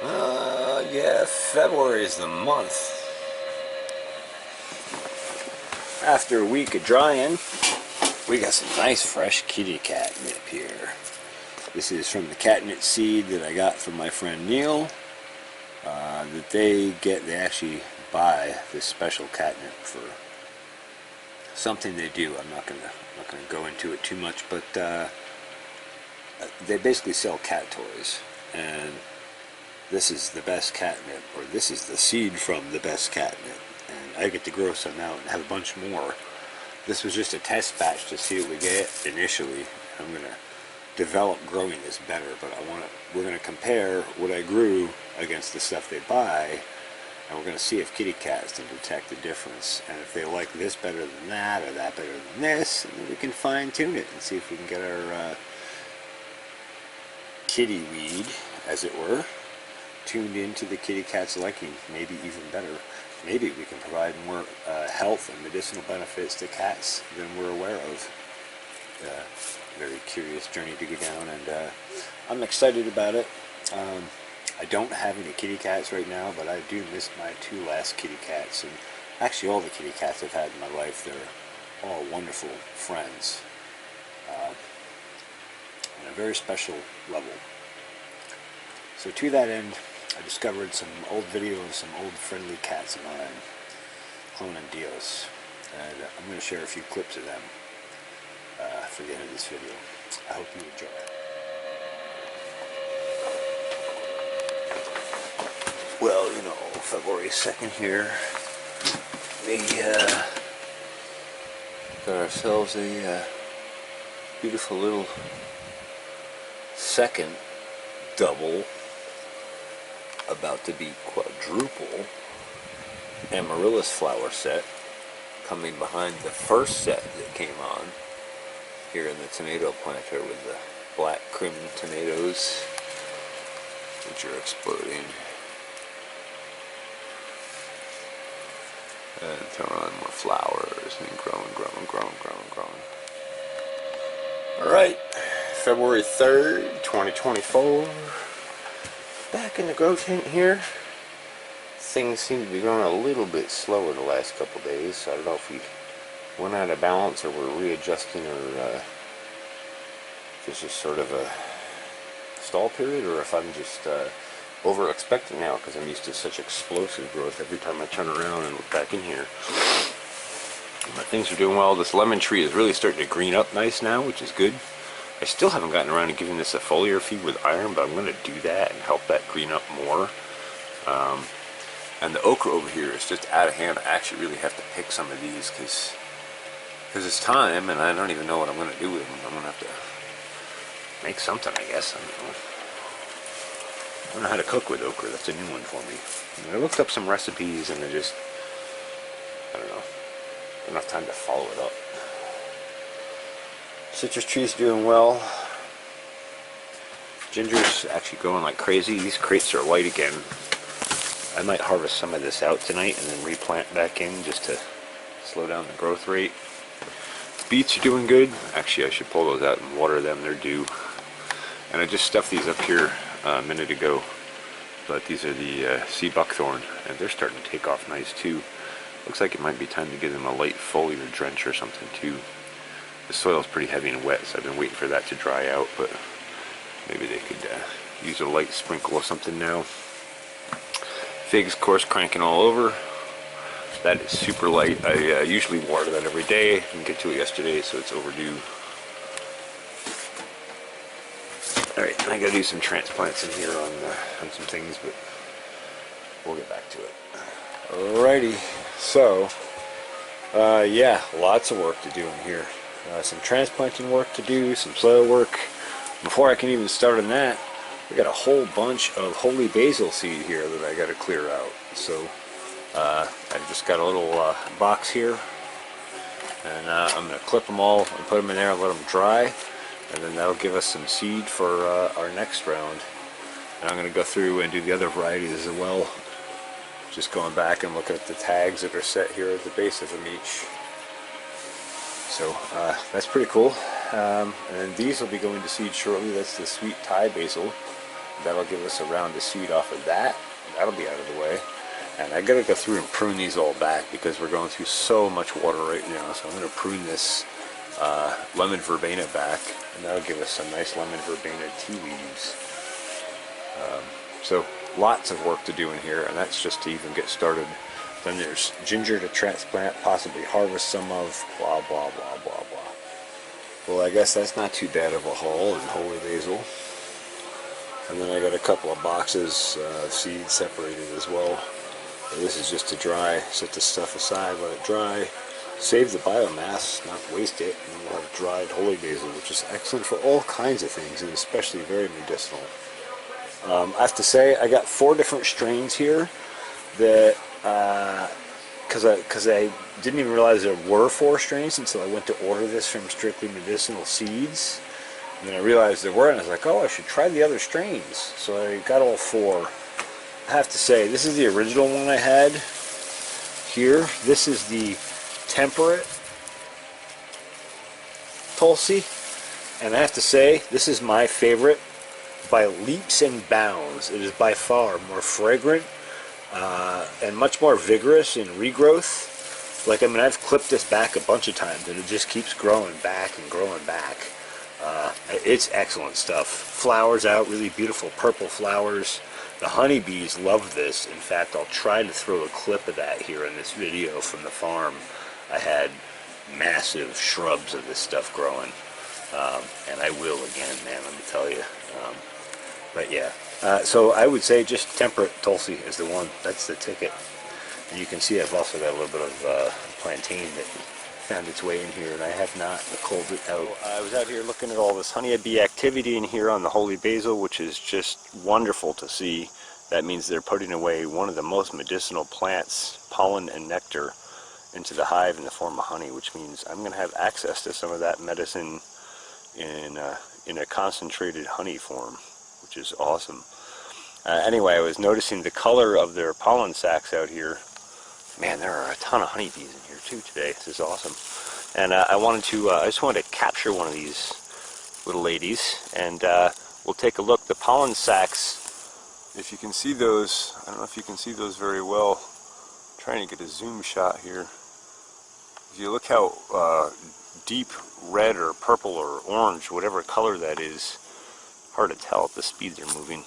Yeah, February is the month. After a week of drying, we got some nice fresh kitty catnip here. This is from the catnip seed that I got from my friend Neil. They actually buy this special catnip for something they do. I'm not gonna go into it too much, but they basically sell cat toys, and this is the best catnip, or this is the seed from the best catnip, and I get to grow some out and have a bunch more. This was just a test batch to see what we get initially. I'm gonna develop growing this better, but we're gonna compare what I grew against the stuff they buy, and we're gonna see if kitty cats can detect the difference, and if they like this better than that or that better than this, and then we can fine tune it and see if we can get our kitty weed, as it were, tuned into the kitty cat's liking, maybe even better. Maybe we can provide more health and medicinal benefits to cats than we're aware of. Very curious journey to go down, and I'm excited about it. I don't have any kitty cats right now, but I do miss my two last kitty cats, and actually all the kitty cats I've had in my life. They're all wonderful friends on a very special level. So to that end, I discovered some old videos of some old friendly cats of mine, Clone and Dios, and I'm going to share a few clips of them for the end of this video. I hope you enjoy it. Well, you know, February 2nd here, we got ourselves a beautiful little second double, about to be quadruple amaryllis flower set, coming behind the first set that came on here in the tomato planter with the black crimson tomatoes, which are exploding. And throwing on more flowers and growing. Alright, February 3rd, 2024. Back in the grow tent here. Things seem to be growing a little bit slower the last couple days, so I don't know if we went out of balance or we're readjusting, or this is sort of a stall period, or if I'm just over expecting now because I'm used to such explosive growth every time I turn around and look back in here. But things are doing well. This lemon tree is really starting to green up nice now, which is good. I still haven't gotten around to giving this a foliar feed with iron, but I'm going to do that and help that green up more. And the okra over here is just out of hand. I actually really have to pick some of these because it's time, and I don't even know what I'm going to do with them. I'm going to have to make something, I guess. I don't know how to cook with okra. That's a new one for me. And I looked up some recipes, and I don't know. Enough time to follow it up. Citrus trees doing well. Ginger's actually growing like crazy. These crates are light again. I might harvest some of this out tonight and then replant back in just to slow down the growth rate. Beets are doing good. Actually, I should pull those out and water them. They're due. And I just stuffed these up here a minute ago. But these are the sea buckthorn, and they're starting to take off nice too. Looks like it might be time to give them a light foliar drench or something too. The soil's pretty heavy and wet, so I've been waiting for that to dry out, but maybe they could use a light sprinkle of something now. Figs, of course, cranking all over. That is super light. I usually water that every day. I didn't get to it yesterday, so it's overdue. Alright, I gotta do some transplants in here on some things, but we'll get back to it. Alrighty, so yeah, lots of work to do in here. Some transplanting work to do, some soil work. Before I can even start on that, we got a whole bunch of holy basil seed here that I got to clear out. So I just got a little box here, and I'm going to clip them all and put them in there and let them dry, and then that'll give us some seed for our next round. And I'm going to go through and do the other varieties as well, just going back and looking at the tags that are set here at the base of them each. So that's pretty cool. And these will be going to seed shortly. That's the sweet Thai basil. That'll give us a round of seed off of that. That'll be out of the way. And I gotta go through and prune these all back because we're going through so much water right now. So I'm gonna prune this lemon verbena back, and that'll give us some nice lemon verbena tea leaves. So lots of work to do in here, and that's just to even get started. Then there's ginger to transplant, possibly harvest some of, blah, blah, blah, blah, blah. Well, I guess that's not too bad of a haul in holy basil. And then I got a couple of boxes of seeds separated as well. And this is just to dry, set this stuff aside, let it dry, save the biomass, not waste it, and we'll have dried holy basil, which is excellent for all kinds of things, and especially very medicinal. I have to say, I got 4 different strains here that, because I didn't even realize there were 4 strains until I went to order this from Strictly Medicinal Seeds. And then I realized there were, and I was like, oh, I should try the other strains. So I got all 4. I have to say, this is the original one I had here. This is the Temperate Tulsi. And I have to say, this is my favorite by leaps and bounds. It is by far more fragrant and much more vigorous in regrowth. Like, I mean, I've clipped this back a bunch of times and it just keeps growing back and growing back. It's excellent stuff. Flowers out, really beautiful purple flowers. The honeybees love this. In fact, I'll try to throw a clip of that here in this video from the farm. I had massive shrubs of this stuff growing. And I will again, man, let me tell you. But yeah, so I would say just Temperate Tulsi is the one. That's the ticket. And you can see I've also got a little bit of plantain that found its way in here, and I have not culled it out. I was out here looking at all this honeybee activity in here on the holy basil, which is just wonderful to see. That means they're putting away one of the most medicinal plants, pollen and nectar, into the hive in the form of honey, which means I'm going to have access to some of that medicine in a concentrated honey form, which is awesome. Anyway, I was noticing the color of their pollen sacs out here. Man, there are a ton of honeybees in here too today. This is awesome. And I just wanted to capture one of these little ladies, and we'll take a look. The pollen sacs, if you can see those, I don't know if you can see those very well. I'm trying to get a zoom shot here. If you look how deep red or purple or orange, whatever color that is, hard to tell at the speed they're moving.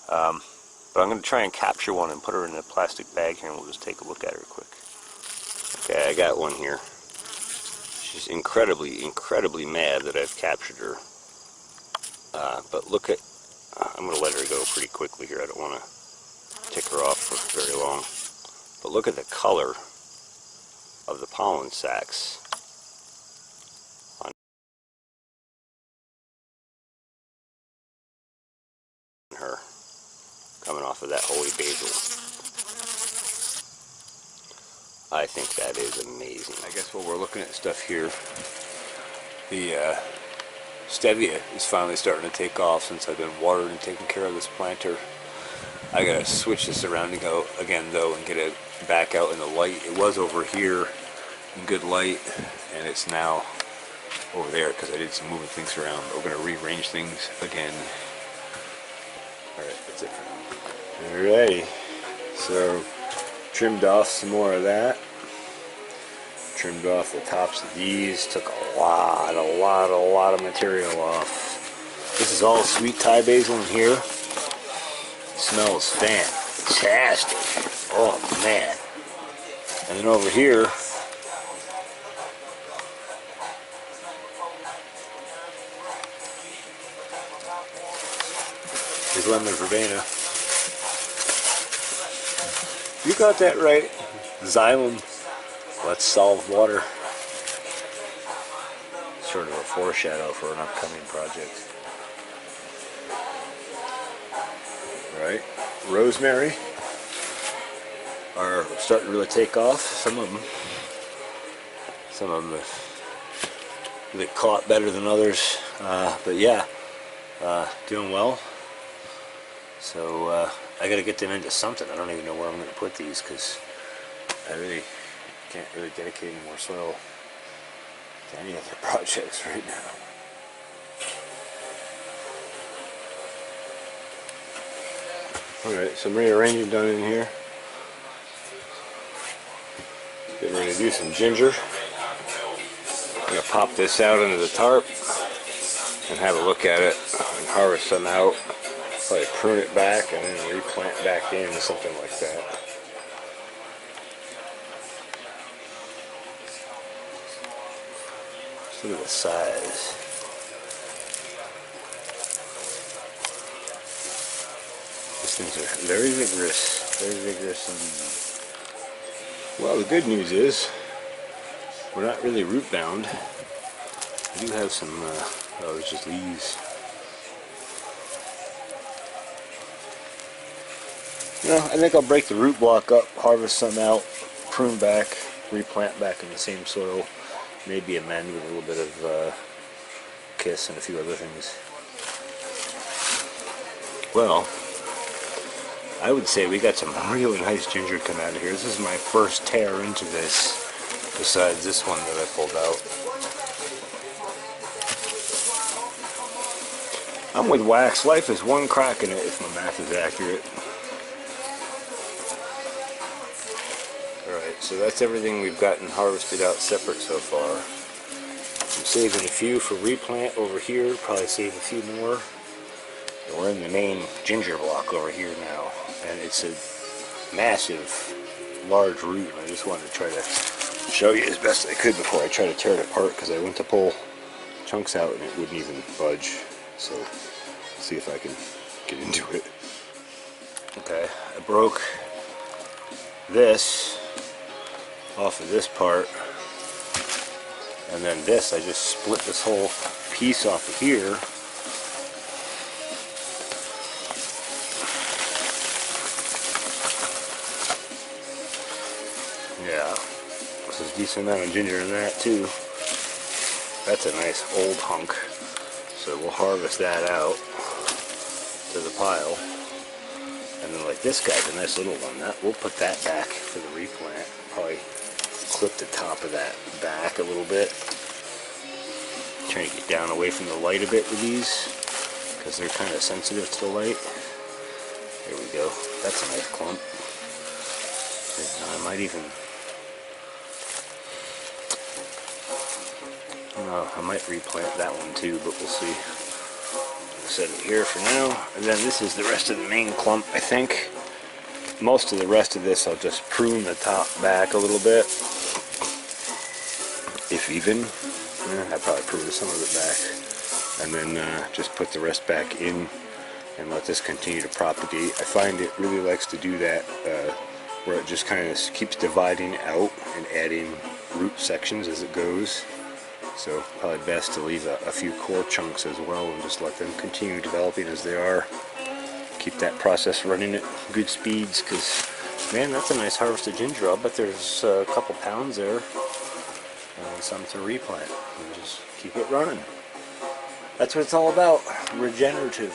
But I'm going to try and capture one and put her in a plastic bag here, and we'll just take a look at her quick. Okay, I got one here. She's incredibly, incredibly mad that I've captured her. But look at, I'm going to let her go pretty quickly here. I don't want to tick her off for very long. But look at the color of the pollen sacs on her, coming off of that holy basil. I think that is amazing. I guess while we're looking at stuff here, the stevia is finally starting to take off since I've been watering and taking care of this planter. I gotta switch this around and go again though and get it back out in the light. It was over here in good light, and it's now over there because I did some moving things around. We're gonna rearrange things again. Alright, that's it for now. Alrighty, so trimmed off some more of that. Trimmed off the tops of these. Took a lot of material off. This is all sweet Thai basil in here. Smells fantastic. Oh man. And then over here, is lemon verbena. You got that right. Xylem. Let's solve water. Sort of a foreshadow for an upcoming project. Right. Rosemary are starting to really take off. Some of them get caught better than others. But yeah, doing well. So I got to get them into something. I don't even know where I'm going to put these because I really can't really dedicate any more soil to any other projects right now. Alright, some rearranging done in here. Getting ready to do some ginger. I'm going to pop this out into the tarp and have a look at it and harvest some out. Probably prune it back and then replant back in, something like that. Just look at the size. These things are very vigorous indeed. Well, the good news is we're not really root bound. We do have some, oh, it's just leaves. No, I think I'll break the root block up, harvest some out, prune back, replant back in the same soil, maybe amend with a little bit of kiss and a few other things. Well, I would say we got some really nice ginger come out of here. This is my first tear into this, besides this one that I pulled out. I'm with wax. Life is one crack in it if my math is accurate. Alright, so that's everything we've gotten harvested out separate so far. I'm saving a few for replant over here, probably save a few more. We're in the main ginger block over here now, and it's a massive, large root. I just wanted to try to show you as best I could before I try to tear it apart, because I went to pull chunks out and it wouldn't even budge. So, let's see if I can get into it. Okay, I broke this off of this part, and then this, I just split this whole piece off of here. Yeah, there's a decent amount of ginger in that too. That's a nice old hunk. So we'll harvest that out to the pile. And then like this guy's a nice little one. We'll put that back for the replant. Probably clip the top of that back a little bit. Trying to get down away from the light a bit with these, because they're kind of sensitive to the light. There we go. That's a nice clump. And I might even... I might replant that one too, but we'll see. I'll set it here for now, and then this is the rest of the main clump, I think. Most of the rest of this I'll just prune the top back a little bit, if even. I probably prune some of it back, and then just put the rest back in and let this continue to propagate. I find it really likes to do that, where it just kind of keeps dividing out and adding root sections as it goes. So probably best to leave a few core chunks as well and just let them continue developing as they are. Keep that process running at good speeds, because man, that's a nice harvested ginger. I'll bet there's a couple pounds there and some to replant, and just keep it running. That's what it's all about, regenerative.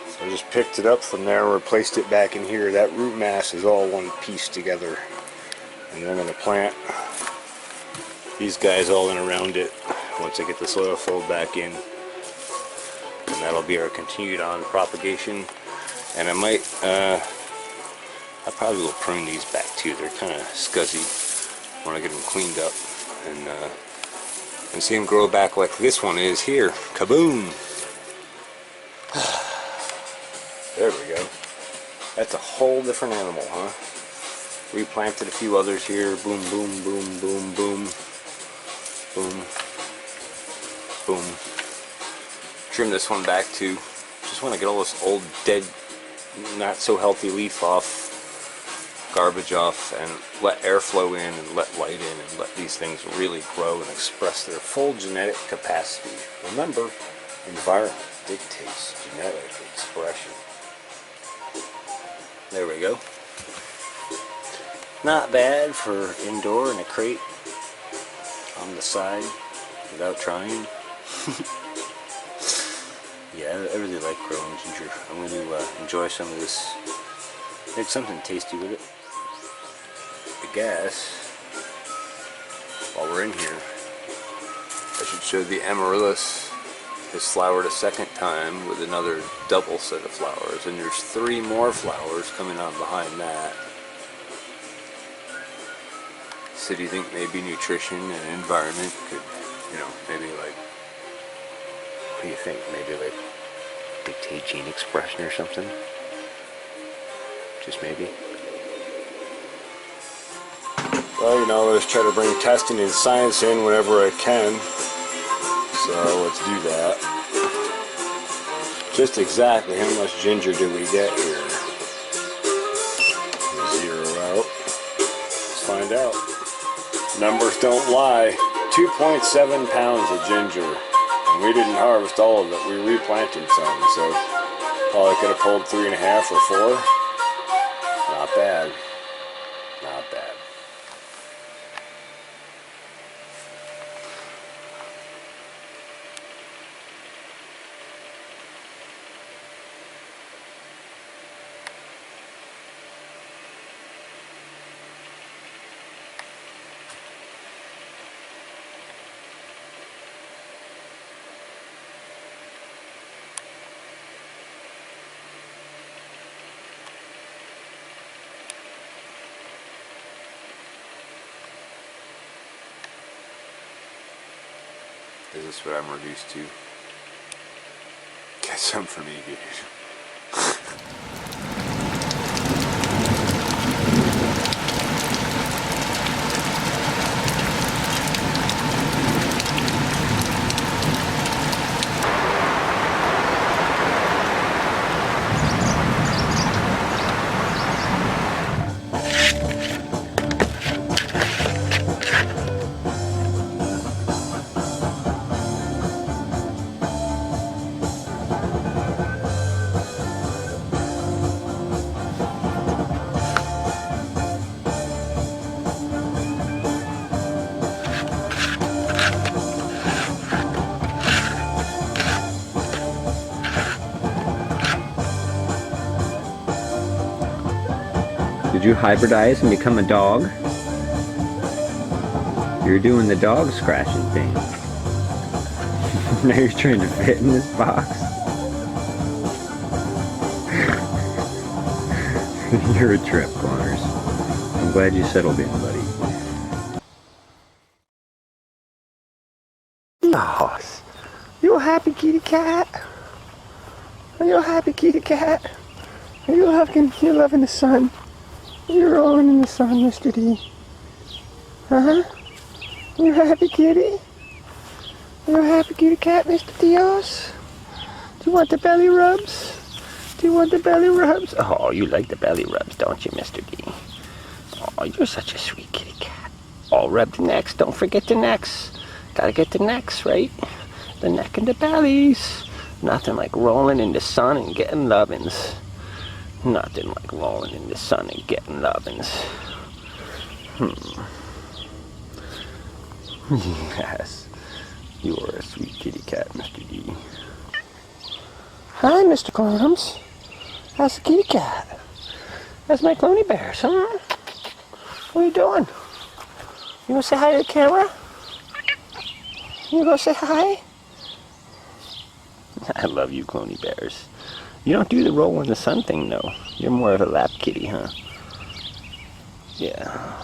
So I just picked it up from there, replaced it back in here. That root mass is all one piece together, and then I'm going to plant these guys all in around it once I get the soil filled back in, and that'll be our continued on propagation. And I might I probably will prune these back too. They're kind of scuzzy when I get them cleaned up, and see them grow back like this one is here. Kaboom! There we go. That's a whole different animal, huh? Replanted a few others here. Boom, boom, boom, boom, boom. Boom. Boom. Trim this one back too. Just want to get all this old, dead, not so healthy leaf off, garbage off, and let air flow in and let light in and let these things really grow and express their full genetic capacity. Remember, environment dictates genetic expression. There we go. Not bad for indoor in a crate on the side without trying. Yeah, I really like growing ginger. I'm going to enjoy some of this. Make something tasty with it. I guess while we're in here, I should show the amaryllis has flowered a second time with another double set of flowers, and there's 3 more flowers coming on behind that. So do you think maybe nutrition and environment could, maybe like, What do you think? Maybe like dictate gene expression or something? Just maybe? well, let's try to bring testing and science in whenever I can. So let's do that. Just exactly how much ginger do we get here? Zero out. Let's find out. Numbers don't lie. 2.7 pounds of ginger. And we didn't harvest all of it. We replanted some. So probably could have pulled 3.5 or 4. Not bad. Not bad. Is this what I'm reduced to? Get some for me, dude. Did you hybridize and become a dog? You're doing the dog scratching thing. Now you're trying to fit in this box. You're a trip, Connors. I'm glad you settled in, buddy. Oh, you a happy kitty cat? Are you a happy kitty cat? Are you loving the sun? You're rolling in the sun, Mr. D. Huh? You a happy kitty? You a happy kitty cat, Mr. Dios? Do you want the belly rubs? Do you want the belly rubs? Oh, you like the belly rubs, don't you, Mr. D? Oh, you're such a sweet kitty cat. Oh, rub the necks. Don't forget the necks. Gotta get the necks, right? The neck and the bellies. Nothing like rolling in the sun and getting lovin's. Nothing like rolling in the sun and getting lovin's. Yes. You are a sweet kitty cat, Mr. D. Hi, Mr. Clonums. How's the kitty cat? That's my clony bears, huh? What are you doing? You gonna say hi to the camera? You gonna say hi? I love you, clony bears. You don't do the roll in the sun thing, though. You're more of a lap kitty, huh? Yeah.